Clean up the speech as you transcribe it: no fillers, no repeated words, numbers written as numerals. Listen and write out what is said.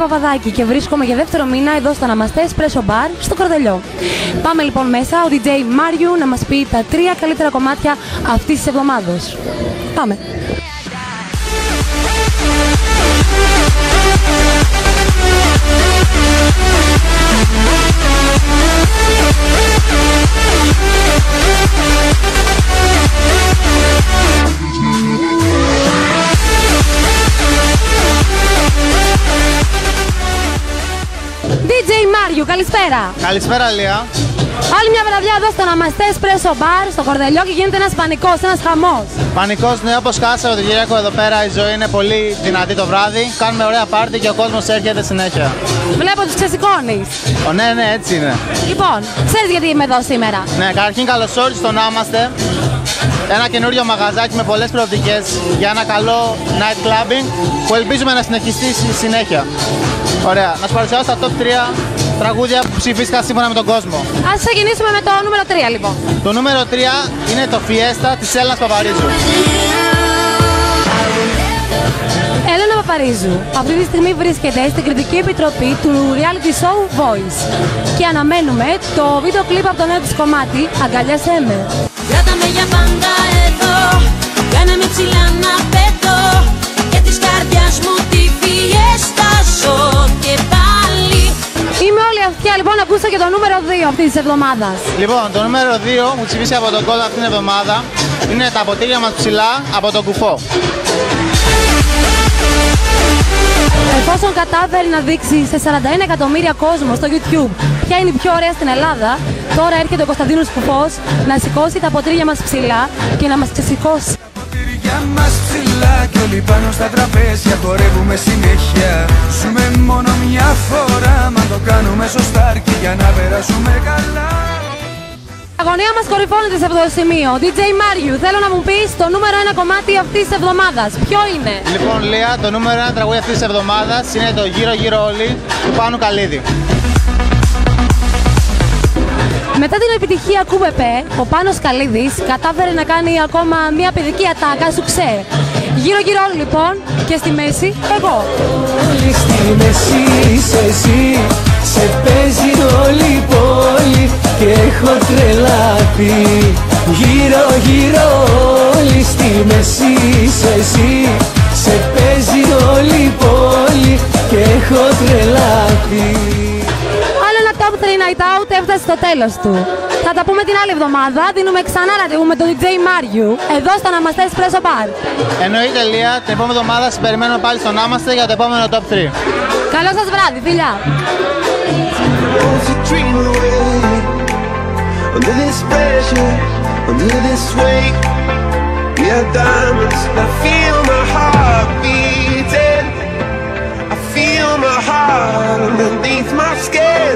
Παπαδάκη και βρίσκομαι για δεύτερο μήνα εδώ στο Ναμαστέ Espresso Bar στο Κορδελιό. Πάμε λοιπόν μέσα, ο DJ Μάριου να μας πει τα 3 καλύτερα κομμάτια αυτής της εβδομάδος. Πάμε! DJ Μάριου, καλησπέρα! Καλησπέρα, Λία. Άλλη μια βραδιά εδώ στο Ναμαστέ Espresso Bar στο Κορδελιό και γίνεται ένας πανικός, ένας χαμός. Πανικός, ναι, όπως κάθε Σαββατοκύριακο εδώ πέρα η ζωή είναι πολύ δυνατή το βράδυ. Κάνουμε ωραία πάρτι και ο κόσμος έρχεται συνέχεια. Βλέπω τους ξεσηκώνεις. Ναι, έτσι είναι. Λοιπόν, ξέρεις γιατί είμαι εδώ σήμερα? Ναι, καταρχήν καλώς όρισες στο Νάμαστε. Ένα καινούριο μαγαζάκι με πολλές προοπτικές για ένα καλό night clubbing που ελπίζουμε να συνεχιστεί συνέχεια. Ωραία, να σου παρουσιάσω τα top 3 τραγούδια που ψηφίστηκαν σύμφωνα με τον κόσμο. Ας ξεκινήσουμε με το νούμερο 3 λοιπόν. Το νούμερο 3 είναι το Fiesta της Έλληνας Παπαρίζου. Έλενα Παπαρίζου αυτή τη στιγμή βρίσκεται στην κριτική επιτροπή του reality show Voice και αναμένουμε το βίντεο κλιπ από το νέο της κομμάτι «Αγκαλιάσέ με». Κράτα με για πάντα εδώ, κάνε με ψηλά να πετώ και της καρδιάς μου τη Fiesta ζω και πάλι. Είμαι όλη αυτιά, λοιπόν, ακούσα και το νούμερο 2 αυτής της εβδομάδας. Λοιπόν, το νούμερο 2 που ψηφίσει από τον κόσμο αυτήν την εβδομάδα είναι τα ποτήρια μας ψηλά από τον Κουφό. Εφόσον κατάφερε να δείξει σε 41 εκατομμύρια κόσμο στο YouTube ποια είναι η πιο ωραία στην Ελλάδα, τώρα έρχεται ο Κωνσταντίνος Κουφός να σηκώσει τα ποτήρια μας ψηλά και να μας ξεσηκώσει. Τα ποτήρια μας ψηλά κι όλοι πάνω στα τραπέζια χορεύουμε συνέχεια. Ζούμε μόνο μια φορά, μα το κάνουμε σωστά αρκεί για να περάσουμε καλά. Η αγωνία μας κορυφώνεται σε αυτό το σημείο. DJ Μάριου, θέλω να μου πεις το νούμερο 1 κομμάτι αυτής της εβδομάδας. Ποιο είναι? Λοιπόν, Λία, το νούμερο 1 τραγούδι αυτής της εβδομάδας είναι το «Γύρω γύρω όλοι» του Πάνου Καλίδη. Μετά την επιτυχία Κουμπεπέ, ο Πάνος Καλίδης κατάφερε να κάνει ακόμα μια παιδική ατάκα σου ξέ. Γύρω γύρω όλοι λοιπόν και στη μέση εγώ. Όλοι στη μέση είσαι εσύ, σε παίζει όλη η πόλη και έχω τρελαθεί. Γύρω γύρω όλοι στη μέση είσαι εσύ, σε παίζει όλη η πόλη και έχω τρελαθεί. Άλλο ένα Top 3 Night Out έφτασε στο τέλος του. Θα τα πούμε την άλλη εβδομάδα, δίνουμε ξανά ραντεβού με τον DJ Μάριου εδώ στο Ναμαστέ Espresso Bar. Εννοείται, Λία, την επόμενη εβδομάδα σας περιμένουμε πάλι στο Νάμαστε για το επόμενο Top 3. Καλό σας βράδυ, φιλιά! Under this pressure, under this weight, we are diamonds. I feel my heart beating. I feel my heart underneath my skin.